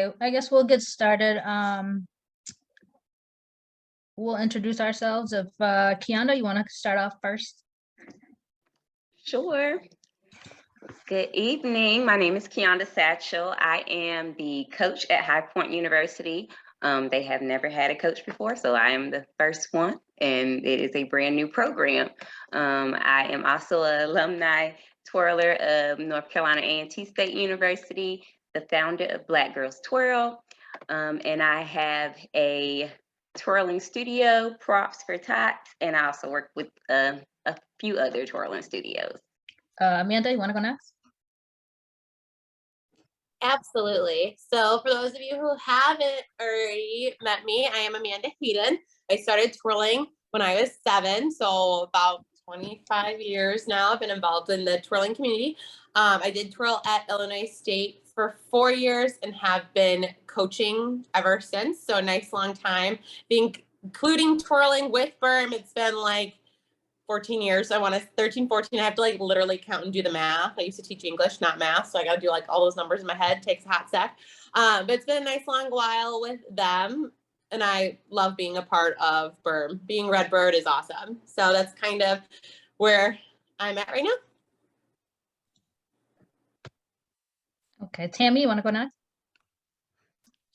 Okay, I guess we'll get started. We'll introduce ourselves. If Kianda, you want to start off first? Sure. Good evening. My name is Kianda Satchel. I am the coach at High Point University. They have never had a coach before, so I am the first one, and it is a brand new program. I am also an alumni twirler of North Carolina A&T State University, the founder of Black Girls Twirl, and I have a twirling studio, Props for Tots, and I also work with a few other twirling studios. Amanda, you want to go next? Absolutely. So for those of you who haven't already met me, I am Amanda Heaton. I started twirling when I was 7, so about 25 years now. I've been involved in the twirling community. I did twirl at Illinois State for 4 years and have been coaching ever since. So a nice long time, including twirling with BIRM. It's been like 14 years. I want to 13, 14. I have to like literally count and do the math. I used to teach English, not math. So I got to do like all those numbers in my head. It takes a hot sec. But it's been a nice long while with them. And I love being a part of BIRM. Being Redbird is awesome. So that's kind of where I'm at right now. Okay, Tammy, you want to go next?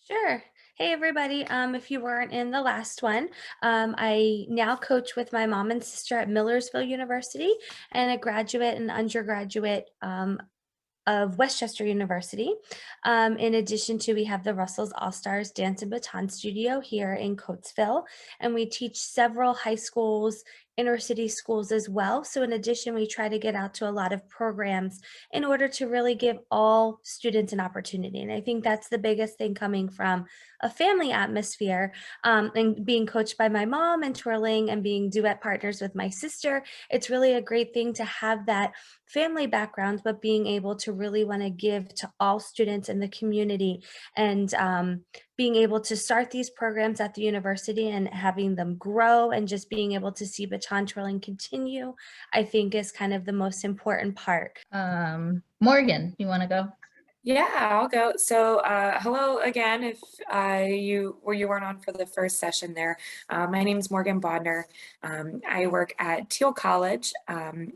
Sure. Hey, everybody. If you weren't in the last one, I now coach with my mom and sister at Millersville University and a graduate and undergraduate of Westchester University. In addition to, we have the Russell's All-Stars Dance and Baton Studio here in Coatesville, and we teach several high schools, inner city schools as well. So in addition, we try to get out to a lot of programs in order to really give all students an opportunity. And I think that's the biggest thing coming from a family atmosphere, and being coached by my mom and twirling and being duet partners with my sister. It's really a great thing to have that family background, but being able to really want to give to all students in the community, and being able to start these programs at the university and having them grow and just being able to see baton twirling continue, I think is kind of the most important part. Morgan, you want to go? Yeah, I'll go. So hello again, if you weren't on for the first session there. My name is Morgan Bodner. I work at Teal College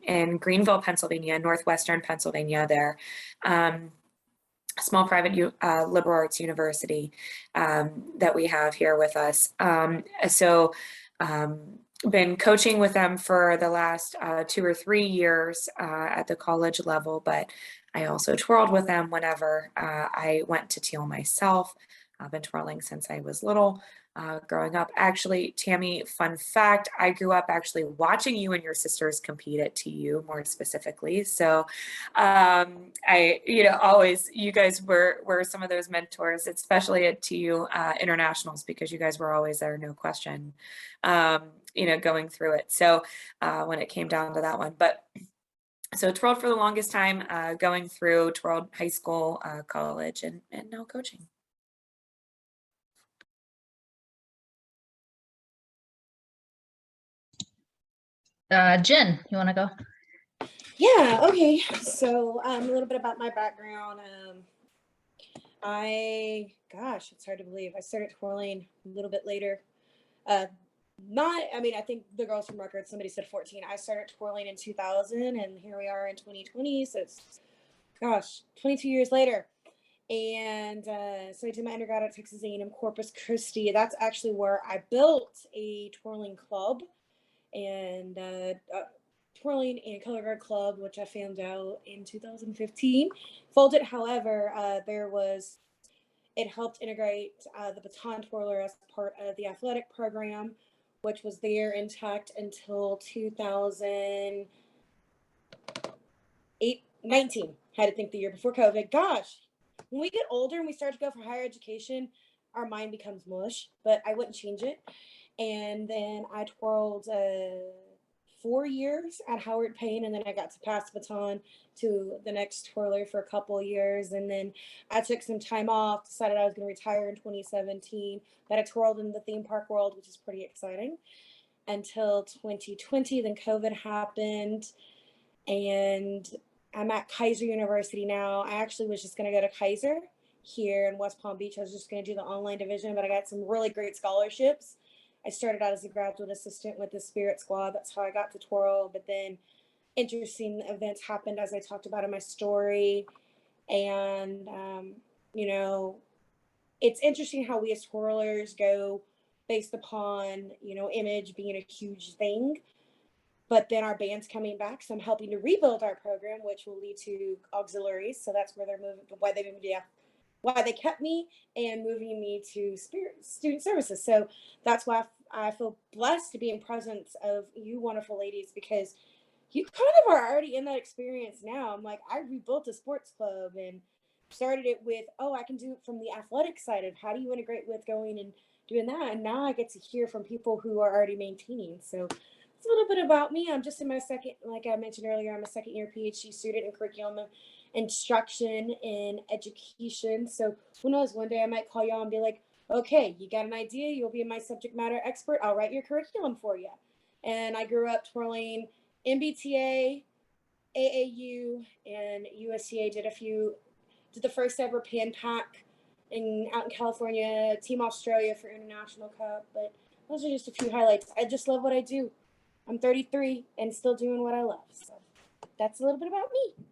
in Greenville, Pennsylvania, northwestern Pennsylvania there. Small private liberal arts university that we have here with us. Been coaching with them for the last 2 or 3 years at the college level, but I also twirled with them whenever I went to Teal myself. I've been twirling since I was little. Growing up, actually, Tammy, fun fact, I grew up actually watching you and your sisters compete at TU more specifically. So always, you guys were some of those mentors, especially at TU internationals, because you guys were always there, no question, going through it. So when it came down to that one, so twirled for the longest time, going through twirled high school, college, and now coaching. Jen, you want to go? Yeah, okay. So a little bit about my background. It's hard to believe. I started twirling a little bit later. I think the girls from record, somebody said 14. I started twirling in 2000, and here we are in 2020. So it's, 22 years later. And so I did my undergrad at Texas A&M Corpus Christi. That's actually where I built a twirling club and twirling and color guard club, which I found out in 2015. Folded, however, it helped integrate the baton twirler as part of the athletic program, which was there intact until 2019. Had to think the year before COVID. Gosh, when we get older and we start to go for higher education, our mind becomes mush, but I wouldn't change it. And then I twirled 4 years at Howard Payne, and then I got to pass the baton to the next twirler for a couple of years. And then I took some time off, decided I was going to retire in 2017, that I twirled in the theme park world, which is pretty exciting, until 2020. Then COVID happened, and I'm at Kaiser University now. I actually was just going to go to Kaiser here in West Palm Beach. I was just going to do the online division, but I got some really great scholarships. I started out as a graduate assistant with the Spirit Squad. That's how I got to twirl. But then interesting events happened, as I talked about in my story. And, you know, it's interesting how we as twirlers go based upon, you know, image being a huge thing. But then our band's coming back, so I'm helping to rebuild our program, which will lead to auxiliaries. So that's where they're moving, why they kept me and moving me to student services. So that's why I feel blessed to be in presence of you wonderful ladies, because you kind of are already in that experience now. I'm like, I rebuilt a sports club and started it with, oh, I can do it from the athletic side of how do you integrate with going and doing that. And now I get to hear from people who are already maintaining. So it's a little bit about me. I'm just in my second, like I mentioned earlier, I'm a second year PhD student in curriculum instruction and education. So who knows, one day I might call y'all and be like, okay, you got an idea, you'll be my subject matter expert, I'll write your curriculum for you. And I grew up twirling MBTA, AAU, and USTA. Did the first ever Pan Pac out in California, Team Australia for International Cup. But those are just a few highlights. I just love what I do. I'm 33 and still doing what I love. So that's a little bit about me.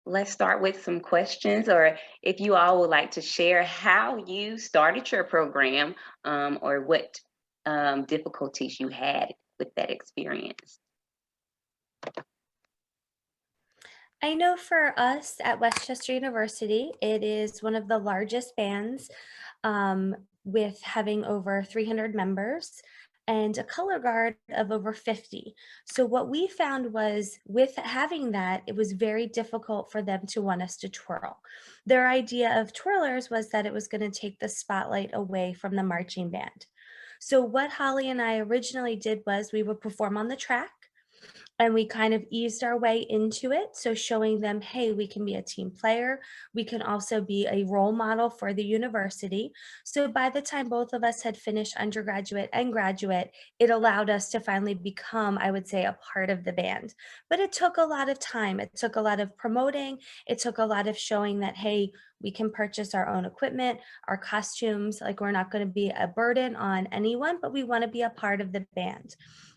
Let's start with some questions, or if you all would like to share how you started your program, or what difficulties you had with that experience. I know for us at Westchester University, it is one of the largest bands with having over 300 members and a color guard of over 50. So what we found was with having that, it was very difficult for them to want us to twirl. Their idea of twirlers was that it was going to take the spotlight away from the marching band. So what Holly and I originally did was we would perform on the track, and we kind of eased our way into it. So showing them, hey, we can be a team player. We can also be a role model for the university. So by the time both of us had finished undergraduate and graduate, it allowed us to finally become, I would say, a part of the band. But it took a lot of time. It took a lot of promoting. It took a lot of showing that, hey, we can purchase our own equipment, our costumes, like we're not going to be a burden on anyone, but we want to be a part of the band.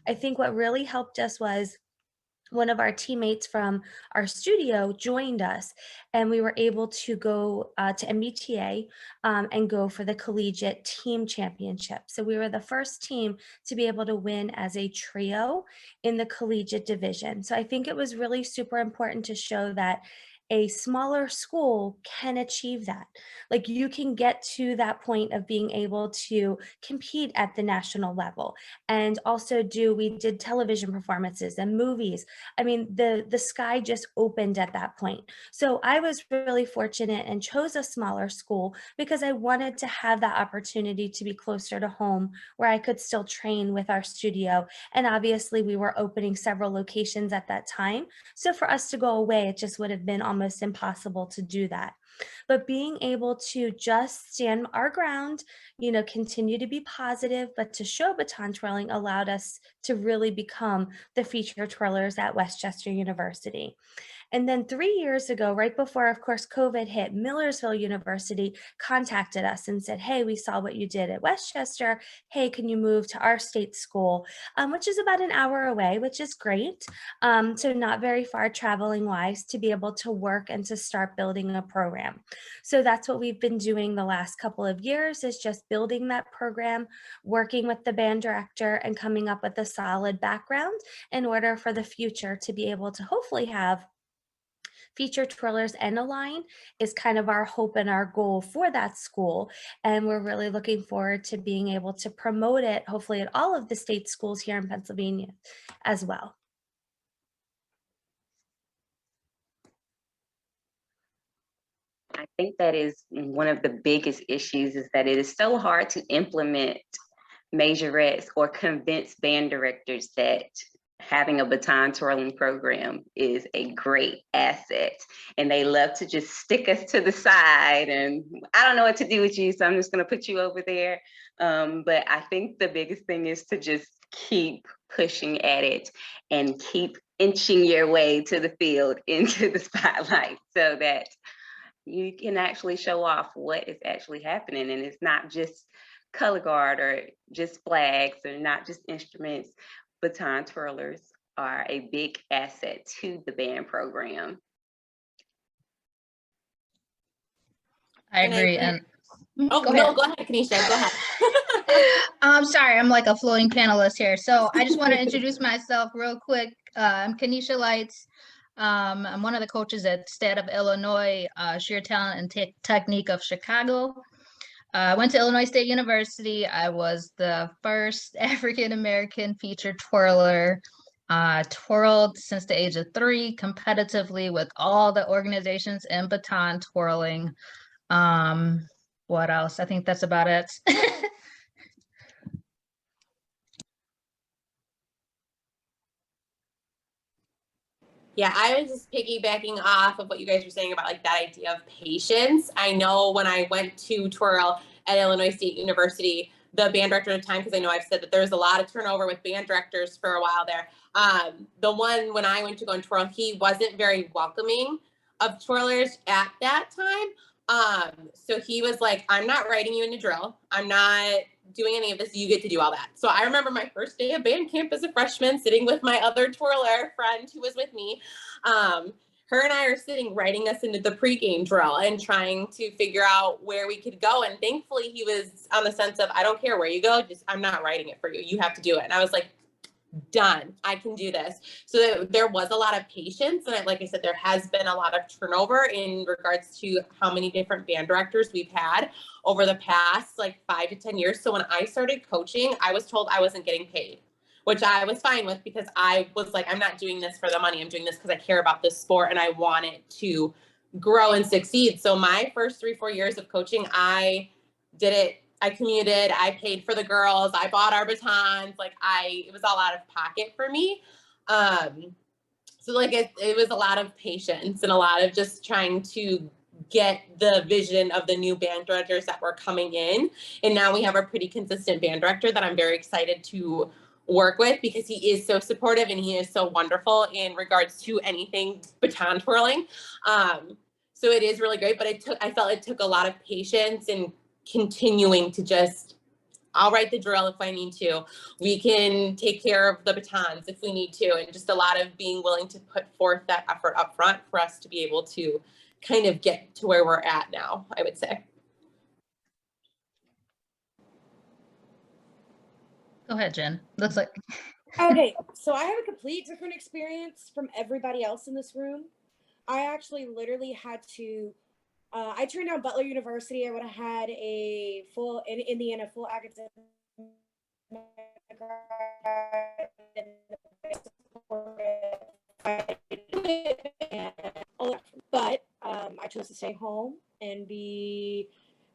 I think what really helped us was one of our teammates from our studio joined us, and we were able to go to MBTA and go for the collegiate team championship. So we were the first team to be able to win as a trio in the collegiate division. So I think it was really super important to show that a smaller school can achieve that. Like you can get to that point of being able to compete at the national level, and also we did television performances and movies. I mean, the sky just opened at that point. So I was really fortunate and chose a smaller school because I wanted to have that opportunity to be closer to home where I could still train with our studio. And obviously we were opening several locations at that time. So for us to go away, it just would have been almost impossible to do that. But being able to just stand our ground, you know, continue to be positive, but to show baton twirling allowed us to really become the featured twirlers at Westchester University. And then 3 years ago, right before, of course, COVID hit, Millersville University contacted us and said, hey, we saw what you did at Westchester. Hey, can you move to our state school, which is about an hour away, which is great. So not very far traveling wise to be able to work and to start building a program. So that's what we've been doing the last couple of years, is just building that program, working with the band director and coming up with a solid background in order for the future to be able to hopefully have featured twirlers and a line is kind of our hope and our goal for that school. And we're really looking forward to being able to promote it, hopefully at all of the state schools here in Pennsylvania as well. I think that is one of the biggest issues, is that it is so hard to implement majorettes or convince band directors that having a baton twirling program is a great asset, and they love to just stick us to the side and I don't know what to do with you, so I'm just going to put you over there. But I think the biggest thing is to just keep pushing at it and keep inching your way to the field into the spotlight, so that you can actually show off what is actually happening. And it's not just color guard or just flags or not just instruments. Baton twirlers are a big asset to the band program. I And I agree. think- And Oh, go no, ahead. go ahead, Kanisha, go ahead. I'm sorry, I'm like a floating panelist here. So I just want to introduce myself real quick. I'm Kanisha Lights. I'm one of the coaches at State of Illinois, Sheer Talent and Technique of Chicago. I went to Illinois State University. I was the first African-American featured twirler. Twirled since the age of 3 competitively with all the organizations in baton twirling. What else? I think that's about it. Yeah, I was just piggybacking off of what you guys were saying about like that idea of patience. I know when I went to twirl at Illinois State University, the band director at the time, because I know I've said that there's a lot of turnover with band directors for a while there. The one when I went to go and twirl, he wasn't very welcoming of twirlers at that time. So he was like, I'm not writing you in a drill. I'm not doing any of this. You get to do all that. So I remember my first day of band camp as a freshman, sitting with my other twirler friend who was with me. Her and I are sitting writing us into the pregame drill and trying to figure out where we could go. And thankfully he was on the sense of, I don't care where you go, just I'm not writing it for you. You have to do it. And I was like, done. I can do this. So there was a lot of patience. And like I said, there has been a lot of turnover in regards to how many different band directors we've had over the past like 5 to 10 years. So when I started coaching, I was told I wasn't getting paid, which I was fine with because I was like, I'm not doing this for the money. I'm doing this because I care about this sport and I want it to grow and succeed. So my first 3-4 years of coaching, I did it. I commuted, I paid for the girls, I bought our batons, it was all out of pocket for me. So like it was a lot of patience and a lot of just trying to get the vision of the new band directors that were coming in. And now we have a pretty consistent band director that I'm very excited to work with because he is so supportive and he is so wonderful in regards to anything baton twirling. So it is really great, but I felt it took a lot of patience and continuing to just, I'll write the drill if I need to. We can take care of the batons if we need to. And just a lot of being willing to put forth that effort up front for us to be able to kind of get to where we're at now, I would say. Go ahead, Jen. Looks like. Okay, so I have a complete different experience from everybody else in this room. I actually literally had to I turned down Butler University. I would have had a full in Indiana full academic, but I chose to stay home and be,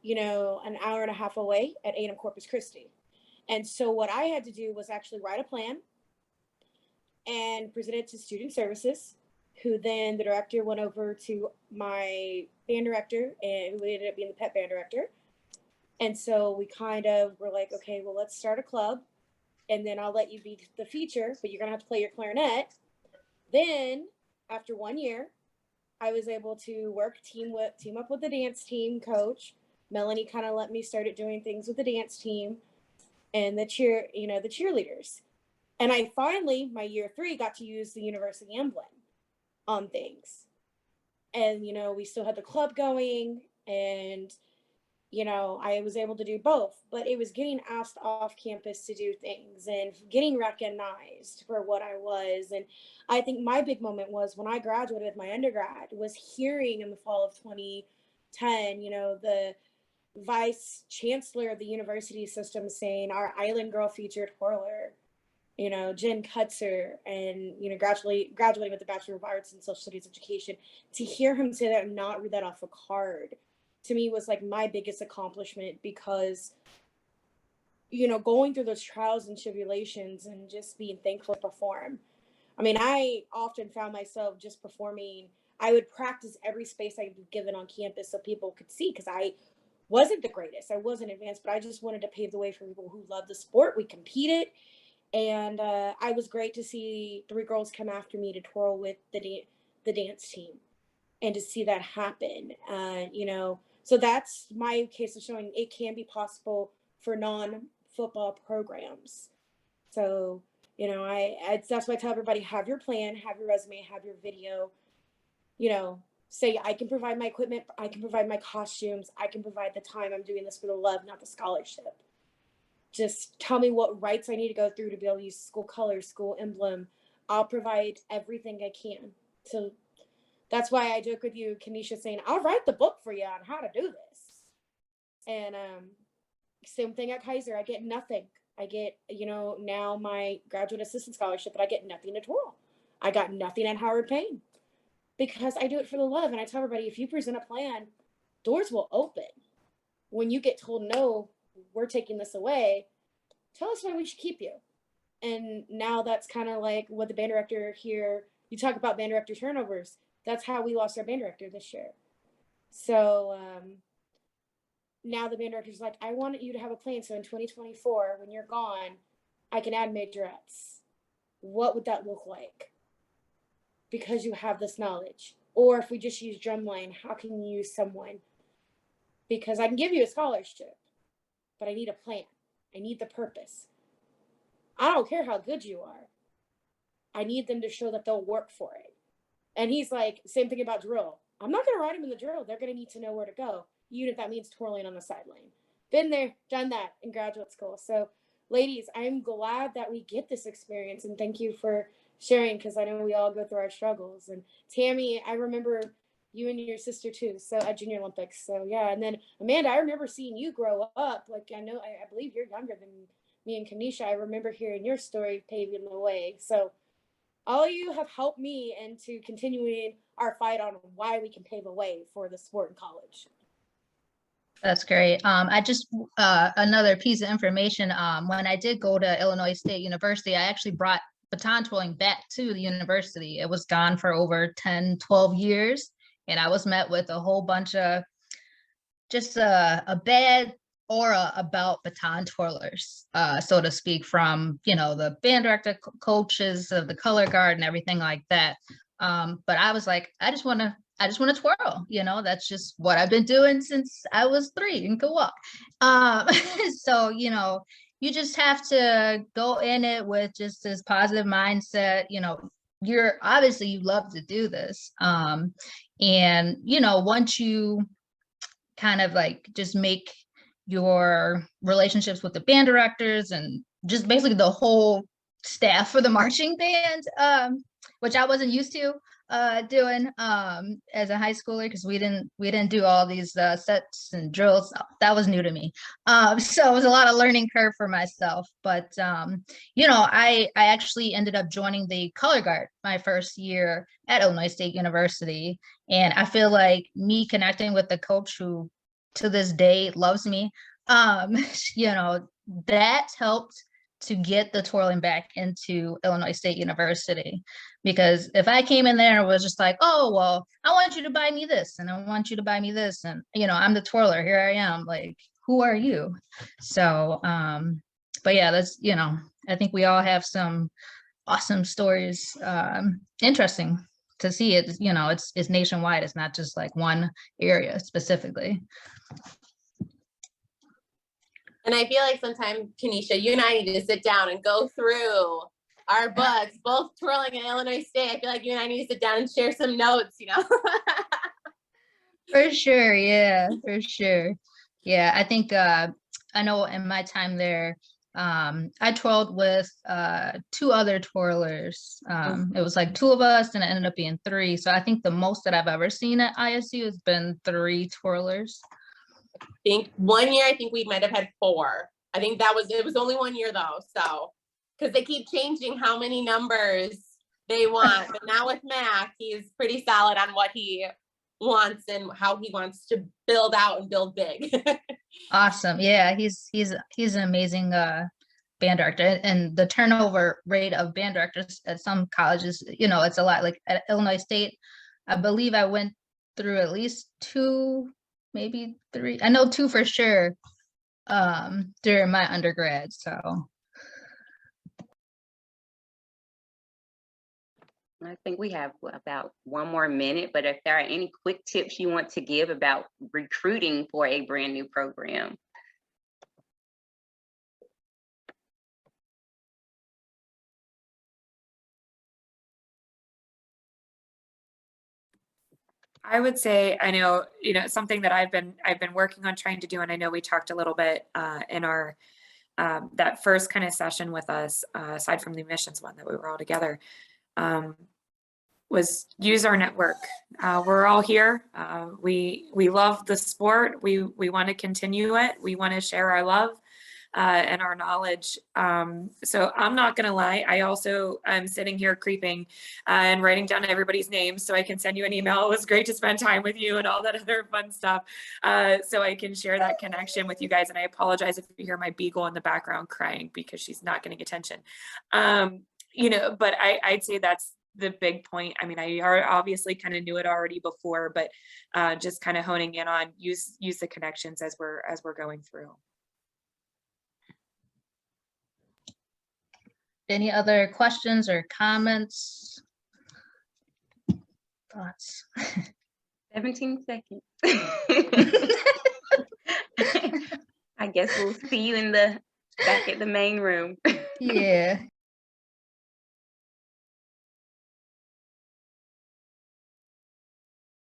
an hour and a half away at A&M Corpus Christi. And so what I had to do was actually write a plan and present it to student services, who then the director went over to my band director and who ended up being the pet band director. And so we kind of were like, okay, well, let's start a club and then I'll let you be the feature, but you're going to have to play your clarinet. Then after 1 year, I was able to team up with the dance team coach. Melanie kind of let me started doing things with the dance team and the cheerleaders. And I finally, my year 3, got to use the university emblem on things. And, we still had the club going and, I was able to do both, but it was getting asked off campus to do things and getting recognized for what I was. And I think my big moment was when I graduated with my undergrad, was hearing in the fall of 2010, the vice chancellor of the university system saying our Island Girl featured twirler, Jen Kutzer, and, graduating with the Bachelor of Arts in Social Studies Education. To hear him say that and not read that off a card, to me was like my biggest accomplishment because, going through those trials and tribulations and just being thankful to perform. I mean, I often found myself just performing. I would practice every space I'd be given on campus so people could see, because I wasn't the greatest. I wasn't advanced, but I just wanted to pave the way for people who love the sport. We competed. And I was great to see 3 girls come after me to twirl with the dance team. and to see that happen. You know, so that's my case of showing it can be possible for non-football programs. So, you know, that's why I tell everybody, have your plan, have your resume, have your video, you know, say I can provide my equipment, I can provide my costumes, I can provide the time. I'm doing this for the love, not the scholarship. Just tell me what rights I need to go through to be able to use school colors, school emblem. I'll provide everything I can. So that's why I joke with you, Kanisha, saying, I'll write the book for you on how to do this. And same thing at Kaiser. I get nothing. I get, you know, now my graduate assistant scholarship, but I get nothing to twirl. I got nothing at Howard Payne because I do it for the love. And I tell everybody, if you present a plan, doors will open. When you get told, no, we're taking this away, tell us why we should keep you. And now that's kind of like what the band director here, you talk about band director turnovers. That's how we lost our band director this year. So now the band director's like, I want you to have a plan. So in 2024, when you're gone, I can add majorettes. What would that look like? Because you have this knowledge. Or if we just use drumline, how can you use someone? Because I can give you a scholarship, but I need a plan. I need the purpose. I don't care how good you are. I need them to show that they'll work for it. And he's like, same thing about drill. I'm not going to write them in the drill. They're going to need to know where to go, even if that means twirling on the sideline. Been there, done that in graduate school. So, ladies, I'm glad that we get this experience, and thank you for sharing, because I know we all go through our struggles. And Tammy, I remember you and your sister too, so at Junior Olympics. So yeah, and then Amanda, I remember seeing you grow up. Like I know, I believe you're younger than me and Kanisha. I remember hearing your story paving the way. So all of you have helped me into continuing our fight on why we can pave a way for the sport in college. That's great. I just another piece of information. When I did go to Illinois State University, I actually brought baton twirling back to the university. It was gone for over 10, 12 years. And I was met with a whole bunch of just a bad aura about baton twirlers, so to speak, from, you know, the band director, coaches of the color guard and everything like that. But I was like, I just want to twirl, you know, that's just what I've been doing since I was 3 and could walk. So, you know, you just have to go in it with just this positive mindset. You know, you're obviously, you love to do this. And, you know, once you kind of like just make your relationships with the band directors and just basically the whole staff for the marching band, which I wasn't used to doing as a high schooler, because we didn't do all these sets and drills. That was new to me. So it was a lot of learning curve for myself. But you know, I actually ended up joining the color guard my first year at Illinois State University, and I feel like me connecting with the coach who to this day loves me, you know, that helped to get the twirling back into Illinois State University. Because if I came in there and was just like, oh, well, I want you to buy me this and I want you to buy me this, and, you know, I'm the twirler, here I am, like, who are you? So, but yeah, that's, you know, I think we all have some awesome stories. Interesting to see it, you know, it's nationwide. It's not just like one area specifically. And I feel like sometimes, Kanisha, you and I need to sit down and go through our books, both twirling and Illinois State. I feel like you and I need to sit down and share some notes, you know? For sure. Yeah, for sure. Yeah, I think I know in my time there, I twirled with 2 other twirlers. It was like 2 of us and it ended up being 3. So I think the most that I've ever seen at ISU has been 3 twirlers. I think one year, I think we might have had 4. I think it was only 1 year though. So, because they keep changing how many numbers they want. But now with Mac, he's pretty solid on what he wants and how he wants to build out and build big. Awesome. Yeah, he's an amazing band director, and the turnover rate of band directors at some colleges, you know, it's a lot. Like at Illinois State, I believe I went through at least 2, maybe 3. I know 2 for sure during my undergrad. So I think we have about 1 more minute, but if there are any quick tips you want to give about recruiting for a brand new program. I would say, I know, something that I've been working on trying to do, and I know we talked a little bit in our that first kind of session with us, aside from the missions one that we were all together, was use our network. We're all here. We love the sport. We want to continue it. We want to share our love and our knowledge. So I'm not going to lie. I also am sitting here creeping and writing down everybody's names so I can send you an email. It was great to spend time with you and all that other fun stuff. So I can share that connection with you guys. And I apologize if you hear my beagle in the background crying because she's not getting attention. But I'd say that's the big point. I mean, I obviously kind of knew it already before, but just kind of honing in on use the connections as we're going through. Any other questions or comments? Thoughts? 17 seconds. I guess we'll see you back at the main room. Yeah.